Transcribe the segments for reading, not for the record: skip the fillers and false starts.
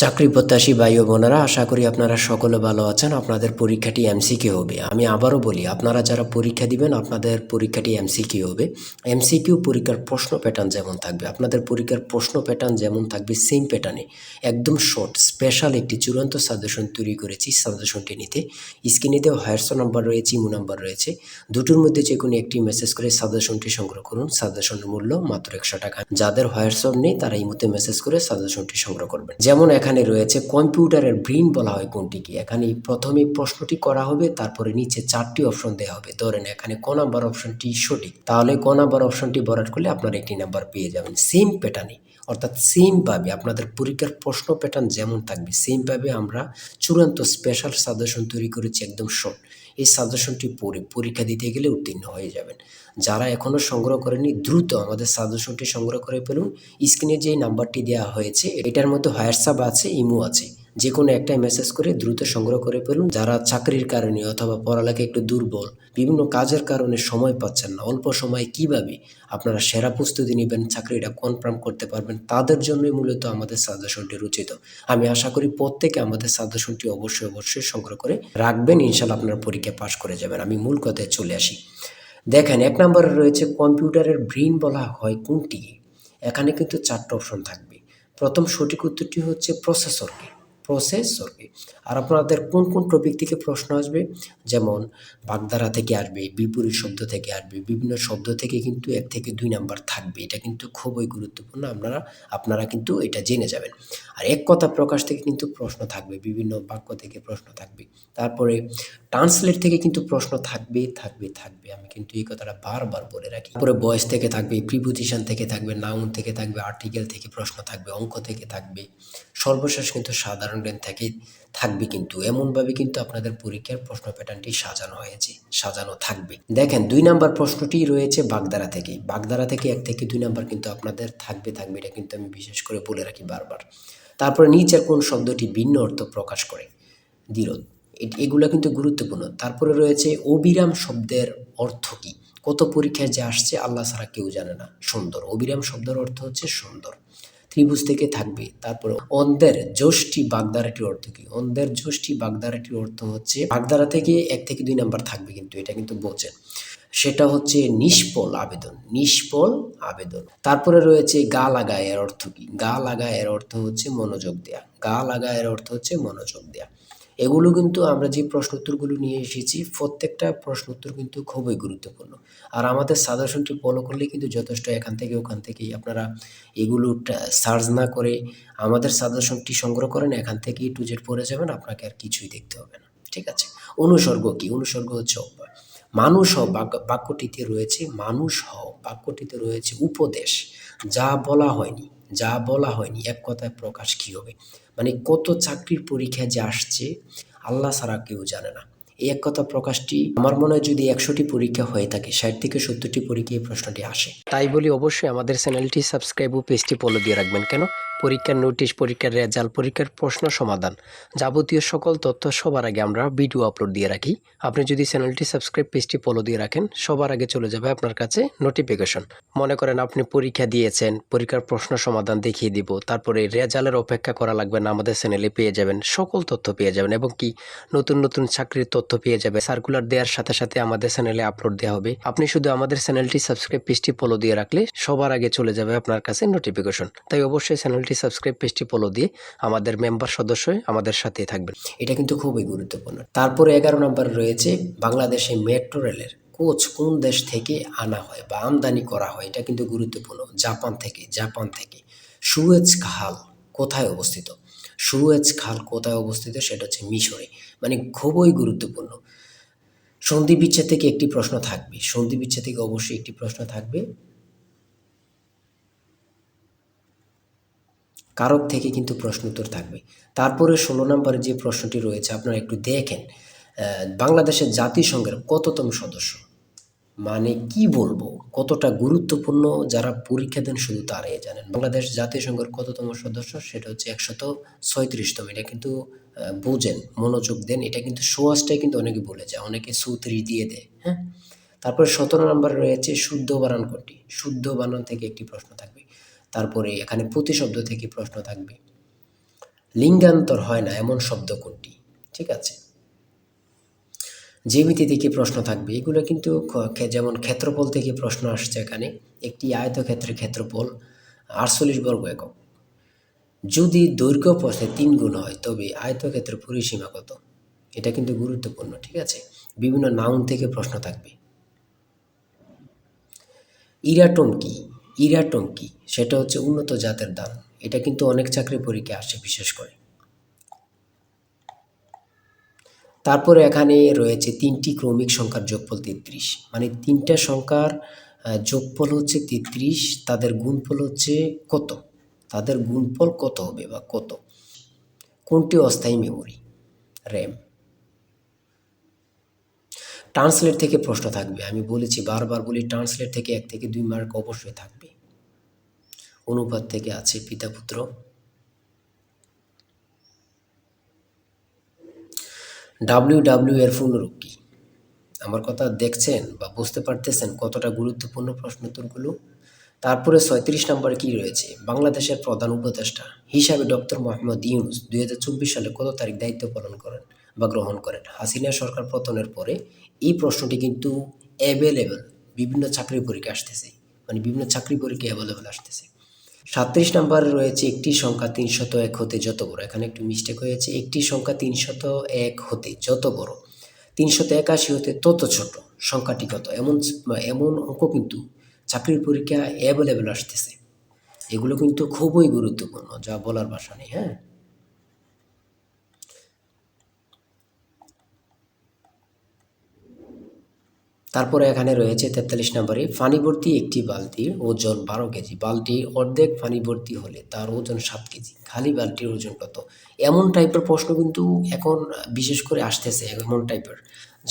চাকরি প্রত্যাশী ভাই ও বোনেরা, আশা করি আপনারা সকলে ভালো আছেন। আপনাদের পরীক্ষাটি এমসিকিউ হবে। আমি আবারও বলি, আপনারা যারা পরীক্ষা দিবেন আপনাদের পরীক্ষাটি এমসিকিউ হবে। এমসিকিউ পরীক্ষার প্রশ্ন প্যাটার্ন যেমন থাকবে, আপনাদের পরীক্ষার প্রশ্ন প্যাটার্ন যেমন থাকবে সেম প্যাটার্নে একদম শর্ট স্পেশাল একটি চূড়ান্ত সাজেশন তৈরি করেছি। সাজেশনটি নিতে স্ক্রিনে দেওয়া হোয়াটসঅ্যাপ নাম্বার রয়েছে, ইমো নাম্বার রয়েছে, দুটোর মধ্যে যে কোনো একটি মেসেজ করে সাজেশনটি সংগ্রহ করুন। সাজেশনের মূল্য মাত্র 100 টাকা। যাদের হোয়াটসঅ্যাপ নেই তারা ইমোতে মেসেজ করে সাজেশনটি সংগ্রহ করবেন। যেমন এখানে রয়েছে কম্পিউটারের ব্রেইন বলা হয় কোনটিকে। এখানে প্রথমে প্রশ্নটি করা হবে, তারপরে নিচে 4টি অপশন দেওয়া হবে। ধরেন এখানে ক নাম্বার অপশনটি সঠিক, তাহলে ক নাম্বার অপশনটি ভরাট করলে আপনারা একটি নাম্বার পেয়ে যাবেন। সেম প্যাটার্নে, অর্থাৎ সেমভাবে আপনাদের পরীক্ষার প্রশ্ন প্যাটার্ন যেমন থাকবে সেমভাবে আমরা চূড়ান্ত স্পেশাল সাজেশন তৈরি করেছি, একদম শর্ট। এই সাজেশনটি পড়ে পরীক্ষা দিতে গেলে উত্তীর্ণ হয়ে যাবেন। যারা এখনও সংগ্রহ করেনি দ্রুত আমাদের সাজেশনটি সংগ্রহ করে ফেলুন। স্ক্রিনে যে নাম্বারটি দেওয়া হয়েছে এটার মধ্যে হোয়াটসঅ্যাপ আছে, ইমো আছে, যে কোনো একটাই মেসেজ করে দ্রুত সংগ্রহ করে ফেলুন। যারা চাকরির কারণে অথবা পড়ালেখা একটু দুর্বল, বিভিন্ন কাজের কারণে সময় পাচ্ছেন না, অল্প সময়ে কিভাবে আপনারা সেরা প্রস্তুতি নেবেন, চাকরিটা কনফার্ম করতে পারবেন, তাদের জন্যই মূলত আমাদের সাজেশনটি রচিত। আমি আশা করি প্রত্যেকে আমাদের সাজেশনটি অবশ্যই সংগ্রহ করে রাখবেন। ইনশাল্লাহ আপনারা পরীক্ষা পাশ করে যাবেন। আমি মূল কথায় চলে আসি। দেখেন 1 নম্বরে রয়েছে কম্পিউটারের ব্রেইন বলা হয় কোনটি। এখানে কিন্তু 4টা অপশন থাকবে। প্রথম সঠিক উত্তরটি হচ্ছে প্রসেসরকে। আর আপনাদের কোন কোন টপিক থেকে প্রশ্ন আসবে, যেমন বাগধারা থেকে আসবে, বিপরীত শব্দ থেকে আসবে, বিভিন্ন শব্দ থেকে কিন্তু 1 থেকে 2 নাম্বার থাকবে। এটা কিন্তু খুবই গুরুত্বপূর্ণ, আপনারা কিন্তু এটা জেনে যাবেন। আর এক কথা প্রকাশ থেকে কিন্তু প্রশ্ন থাকবে, বিভিন্ন বাক্য থেকে প্রশ্ন থাকবে। তারপরে ট্রান্সলেট থেকে কিন্তু প্রশ্ন থাকবে। আমি কিন্তু এই কথাটা বারবার বলে রাখি। তারপরে ভয়েস থেকে থাকবে, প্রিপোজিশন থেকে থাকবে, নাউন থেকে থাকবে, আর্টিকেল থেকে প্রশ্ন থাকবে, অঙ্ক থেকে থাকবে, সর্বশেষ কিন্তু সাধারণ জ্ঞান থেকে থাকবে। কিন্তু এমনভাবে কিন্তু আপনাদের পরীক্ষার প্রশ্ন প্যাটার্নটি সাজানো থাকবে। দেখেন 2 নাম্বার প্রশ্নটি রয়েছে বাগধারা থেকে। বাগধারা থেকে 1 থেকে 2 নাম্বার কিন্তু আপনাদের থাকবে। এটা কিন্তু আমি বিশেষ করে বলে রাখি বারবার। তারপরে নিচের কোন শব্দটি ভিন্ন অর্থ প্রকাশ করে, দ্বিরোধ, এগুলা কিন্তু গুরুত্বপূর্ণ। তারপরে রয়েছে অবিরাম শব্দের অর্থ কী। কত পরীক্ষায় যে আসছে আল্লাহ ছাড়া কেউ জানে না। সুন্দর, অবিরাম শব্দের অর্থ হচ্ছে সুন্দর। ত্রিভুজ থেকে থাকবে। তারপরে অন্ধের যষ্টি বাগধারাটির অর্থ কী। অন্ধের যষ্টি বাগধারাটির অর্থ হচ্ছে, বাগধারা থেকে 1 থেকে 2 নাম্বার থাকবে, কিন্তু এটা কিন্তু বোঝেন, সেটা হচ্ছে নিষ্ফল আবেদন। তারপরে রয়েছে গা লাগা, এর অর্থ কী। গা লাগা এর অর্থ হচ্ছে মনোযোগ দেয়া। এগুলো কিন্তু আমরা যে প্রশ্ন উত্তরগুলো নিয়ে এসেছি প্রত্যেকটা প্রশ্ন উত্তর কিন্তু খুবই গুরুত্বপূর্ণ। আর আমাদের সাজেশনটি ফলো করলে কিন্তু যথেষ্ট। এখান থেকে ওখান থেকেই আপনারা এগুলো সার্চ না করে আমাদের সাজেশনটি সংগ্রহ করেন, এখান থেকে টু জেড পড়ে যাবেন, আপনাকে আর কিছুই দেখতে হবে না। ঠিক আছে। অনুসর্গ কী। অনুসর্গ হচ্ছে অভ্যাস। বাক্যটিতে রয়েছে উপদেশ। যা বলা হয়নি এক কথায় প্রকাশ কী হবে। মানে কত চাকরির পরীক্ষা যে আসছে আল্লাহ ছাড়া কেউ জানে না। এই এক কথা প্রকাশটি আমার মনে হয় যদি 100টি পরীক্ষা হয়ে থাকে 60 থেকে 70টি পরীক্ষায় এই প্রশ্নটি আসে। তাই বলি অবশ্যই আমাদের চ্যানেলটি সাবস্ক্রাইব ও পেজটি ফলো দিয়ে রাখবেন। কেন? পরীক্ষার নোটিশ, পরীক্ষার রেজাল্ট, পরীক্ষার প্রশ্ন সমাধান, যাবতীয় সকল তথ্য সবার আগে আমরা ভিডিও আপলোড দিয়ে রাখি। আপনি যদি চ্যানেলটি সাবস্ক্রাইব, পেজটি ফলো দিয়ে রাখেন, সবার আগে চলে যাবে আপনার কাছে নোটিফিকেশন। মনে করেন আপনি পরীক্ষা দিয়েছেন, পরীক্ষার প্রশ্ন সমাধান দেখিয়ে দিব, তারপরে রেজাল্টের অপেক্ষা করা লাগবে না, আমাদের চ্যানেলে পেয়ে যাবেন, সকল তথ্য পেয়ে যাবেন, এবং কি নতুন চাকরির তথ্য পেয়ে যাবে। সার্কুলার দেওয়ার সাথে সাথে আমাদের চ্যানেলে আপলোড দেওয়া হবে। আপনি শুধু আমাদের চ্যানেলটি সাবস্ক্রাইব, পেজটি ফলো দিয়ে রাখলে সবার আগে চলে যাবে আপনার কাছে নোটিফিকেশন। তাই অবশ্যই চ্যানেলটি সাবস্ক্রাইব, পেজটি ফলো দিয়ে আমাদের মেম্বার সদস্য হয়ে আমাদের সাথেই থাকবেন। এটা কিন্তু খুবই গুরুত্বপূর্ণ। তারপরে 11 নম্বর রয়েছে বাংলাদেশে মেট্রো রেলের কোচ কোন দেশ থেকে আনা হয় বা আমদানি করা হয়। এটা কিন্তু গুরুত্বপূর্ণ। জাপান থেকে। সুয়েজ খাল কোথায় অবস্থিত। সেটা হচ্ছে মিশরে। মানে খুবই গুরুত্বপূর্ণ। সন্ধি বিচ্ছেদ থেকে একটি প্রশ্ন থাকবে। কারক থেকে কিন্তু প্রশ্ন উত্তর থাকবে। তারপরে 16 নম্বরে যে প্রশ্নটি রয়েছে আপনারা একটু দেখেন, বাংলাদেশের জাতিসংঘের কততম সদস্য। মানে কি বলবো, কতটা গুরুত্বপূর্ণ, যারা পরীক্ষা দেন শুধু তারাই জানেন। বাংলাদেশ জাতিসংঘের কততম সদস্য, সেটা হচ্ছে 136তম। এটা কিন্তু বোঝেন, মনোযোগ দেন। এটা কিন্তু সোয়াশটাই কিন্তু অনেকে বলে যায়, অনেকে 34 দিয়ে দেয়। হ্যাঁ। তারপরে 17 নম্বরে রয়েছে শুদ্ধ বানান কোনটি। শুদ্ধ বানান থেকে একটি প্রশ্ন থাকবে। তারপরে এখানে প্রতিশব্দ থেকে প্রশ্ন থাকবে। লিঙ্গান্তর হয় না এমন শব্দ কোনটি? ঠিক আছে, জ্যামিতি থেকে প্রশ্ন থাকবে, এগুলো কিন্তু যেমন ক্ষেত্রফল থেকে প্রশ্ন আসছে এখানে। একটি আয়তক্ষেত্রের ক্ষেত্রফল 48 বর্গ একক। যদি দৈর্ঘ্য প্রস্থে 3 গুণ হয় তবে আয়তক্ষেত্রের পরিসীমা কত? এটা কিন্তু গুরুত্বপূর্ণ। ঠিক আছে, বিভিন্ন নাউন থেকে প্রশ্ন থাকবে। ইরাটোম কি? ইরাটোম কি? সেটা হচ্ছে উন্নত জাতের ধান। এটা কিন্তু অনেক চাকরি পরীক্ষায় আসে বিশেষ করে। তারপরে এখানে রয়েছে 3টি ক্রমিক সংখ্যার যোগফল 33, মানে 3টা সংখ্যার যোগফল হচ্ছে 33, তাদের গুণফল হচ্ছে কত? তাদের গুণফল কত হবে বা কত? কোনটি অস্থায়ী মেমোরি? র্যাম। ট্রান্সলেট থেকে প্রশ্ন থাকবে, আমি বলেছি বারবার বলি, ট্রান্সলেট থেকে 1 থেকে 2 মার্ক অবশ্যই থাকবে। অনুপাত থেকে আছে পিতা পুত্র। ডাব্লিউ এর পূর্ণরূপ কি? আমার কথা দেখছেন বা বুঝতে পারতেছেন কতটা গুরুত্বপূর্ণ প্রশ্ন উত্তরগুলো? তারপরে 36 নম্বরে কি রয়েছে? বাংলাদেশের প্রধান উপদেষ্টা হিসাবে ডক্টর মোহাম্মদ ইউনূস 2024 সালে কত তারিখ দায়িত্ব পালন করেন বা গ্রহণ করেন? হাসিনা সরকার পতনের পরে এই প্রশ্নটি কিন্তু অ্যাভেলেবল, বিভিন্ন চাকরি পরীক্ষা আসতেছে, মানে বিভিন্ন চাকরি পরীক্ষা অ্যাভেলেবল আসতেছে। 37 নম্বরে রয়েছে একটি সংখ্যা 301 হতে যত বড়। এখানে একটু মিস্টেক হয়েছে, একটি সংখ্যা 301 হতে যত বড় 381 হতে তত ছোট সংখ্যাটি কত? এমন এমন অঙ্ক কিন্তু চাকরির পরীক্ষা অ্যাভেলেবল আসতেছে। এগুলো কিন্তু খুবই গুরুত্বপূর্ণ, যা বলার ভাষা নেই। হ্যাঁ, তারপরে এখানে রয়েছে 43 নম্বরে, পানি ভর্তি একটি বালতির ওজন 12 কেজি, বালতির অর্ধেক পানি ভর্তি হলে তার ওজন 7 কেজি, খালি বালতির ওজন কত? এমন টাইপের প্রশ্ন কিন্তু এখন বিশেষ করে আসতেছে, এমন টাইপের।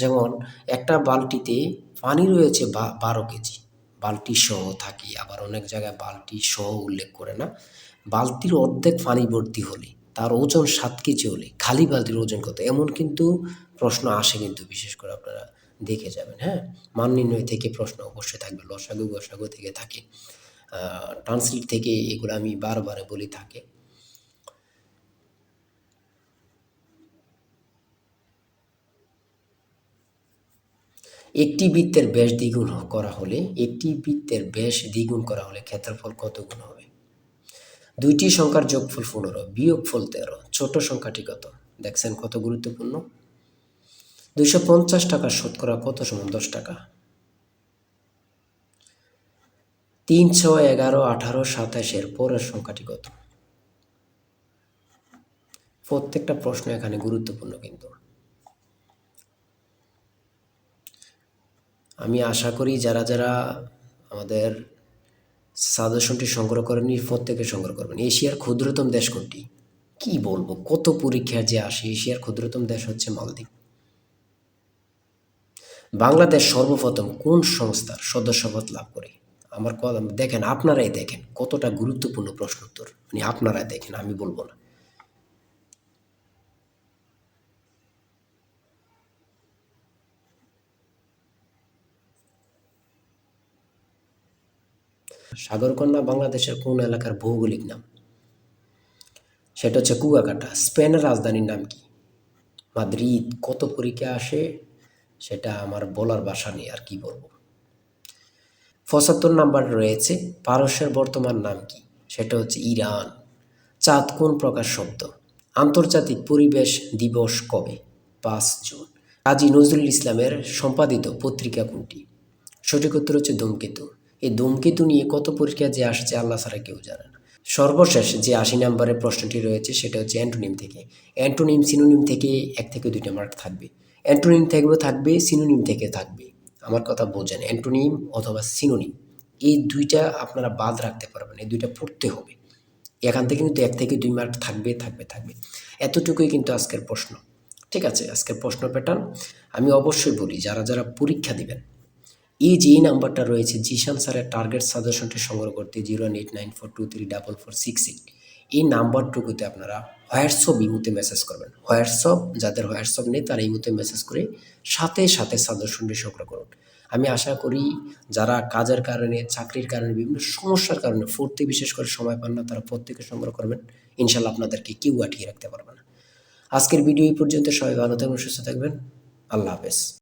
যেমন একটা বালতিতে পানি রয়েছে 12 কেজি, বালতি সহ থাকে, আবার অনেক জায়গায় বালতি সহ উল্লেখ করে না। বালতির অর্ধেক পানি ভর্তি হলে তার ওজন 7 কেজি হলে খালি বালতির ওজন কত? এমন কিন্তু প্রশ্ন আসে কিন্তু, বিশেষ করে আপনারা দেখে যাবেন। হ্যাঁ, মান নির্ণয় থেকে প্রশ্ন অবশ্যই থাকবে, লসাগু গসাগু থেকে থাকে, ট্রান্সলেট থেকে, এগুলো আমি বারবার বলি থাকে। একটি বৃত্তের ব্যাস দ্বিগুণ করা হলে, একটি বৃত্তের ব্যাস দ্বিগুণ করা হলে ক্ষেত্রফল কত গুণ হবে? দুইটি সংখ্যার যোগফল 15, বিয়োগফল 13, ছোট সংখ্যাটি কত? দেখছেন কত গুরুত্বপূর্ণ। 250 টাকা শতকরা কত সমান 10 টাকা? 3, 6, 11, 18, 27 এর পরের সংখ্যাটি কত? প্রত্যেকটা প্রশ্ন এখানে গুরুত্বপূর্ণ কিন্তু। আমি আশা করি যারা যারা আমাদের সাজেশনটি সংগ্রহ করেননি, প্রত্যেকে সংগ্রহ করবেন। এশিয়ার ক্ষুদ্রতম দেশ কোনটি? কি বলবো, কত পরীক্ষা যে আসে। এশিয়ার ক্ষুদ্রতম দেশ হচ্ছে মালদ্বীপ। বাংলাদেশ সর্বপ্রথম কোন সংস্থার সদস্যপদ লাভ করে? আমার কথা দেখেন, আপনারাই দেখেন কতটা গুরুত্বপূর্ণ প্রশ্ন উত্তর, মানে আপনারাই দেখেন, আমি বলবো না। সাগরকন্যা বাংলাদেশের কোন এলাকার ভৌগোলিক নাম? সেটা হচ্ছে কুয়াকাটা। স্পেনের রাজধানীর নাম কি? মাদ্রিদ। কত পরীক্ষা আসে সেটা আমার বলার ভাষা নেই, আর কি বলবো। 75 নাম্বার রয়েছে, পারস্যের বর্তমান নাম কি? সেটা হচ্ছে ইরান। চাঁদ কোন প্রকার শব্দ? আন্তর্জাতিক পরিবেশ দিবস কবে? 5 জুন। কাজী নজরুল ইসলামের সম্পাদিত পত্রিকা কোনটি? সঠিক উত্তর হচ্ছে ধূমকেতু। এই ধূমকেতু নিয়ে কত পরীক্ষা যে আসছে আল্লাহ ছাড়া কেউ জানে না। সর্বশেষ যে 80 নম্বরের প্রশ্নটি রয়েছে সেটা হচ্ছে অ্যান্টোনিম থেকে। অ্যান্টোনিম সিনোনিম থেকে 1 থেকে 2টা মার্ক থাকবে। অ্যান্টোনিম থেকেও থাকবে, সিনোনিম থেকে থাকবে। আমার কথা বোঝেন, অ্যান্টোনিম অথবা সিনোনিম, এই 2টা আপনারা বাদ রাখতে পারবেন, এই 2টা পড়তে হবে। এখান থেকে কিন্তু 1 থেকে 2 মার্ক থাকবে থাকবে থাকবে। এতটুকুই কিন্তু আজকের প্রশ্ন। ঠিক আছে, আজকের প্রশ্ন প্যাটার্ন আমি অবশ্যই বলি, যারা যারা পরীক্ষা দিবেন, এই যে এই নাম্বারটা রয়েছে জিশান স্যারের টার্গেট সাজেশনটি সংগ্রহ করতে 018942388, এই নাম্বারটুকুতে আপনারা হোয়াটসঅ্যাপ ইমুতে মেসেজ করবেন। হোয়াটসঅ্যাপ, যাদের হোয়াটসঅ্যাপ নেই তারা ইমুতে মেসেজ করে সাথে সাথে সাজেশনটি সংগ্রহ করুন। আমি আশা করি যারা কাজের কারণে, চাকরির কারণে, বিভিন্ন সমস্যার কারণে পড়তে বিশেষ করে সময় পান না, তারা প্রত্যেকে সংগ্রহ করবেন। ইনশাল্লাহ আপনাদেরকে কেউ আটকিয়ে রাখতে পারবে না। আজকের ভিডিও এই পর্যন্ত। সবাই ভালো থাকবেন, সুস্থ থাকবেন। আল্লাহ হাফেজ।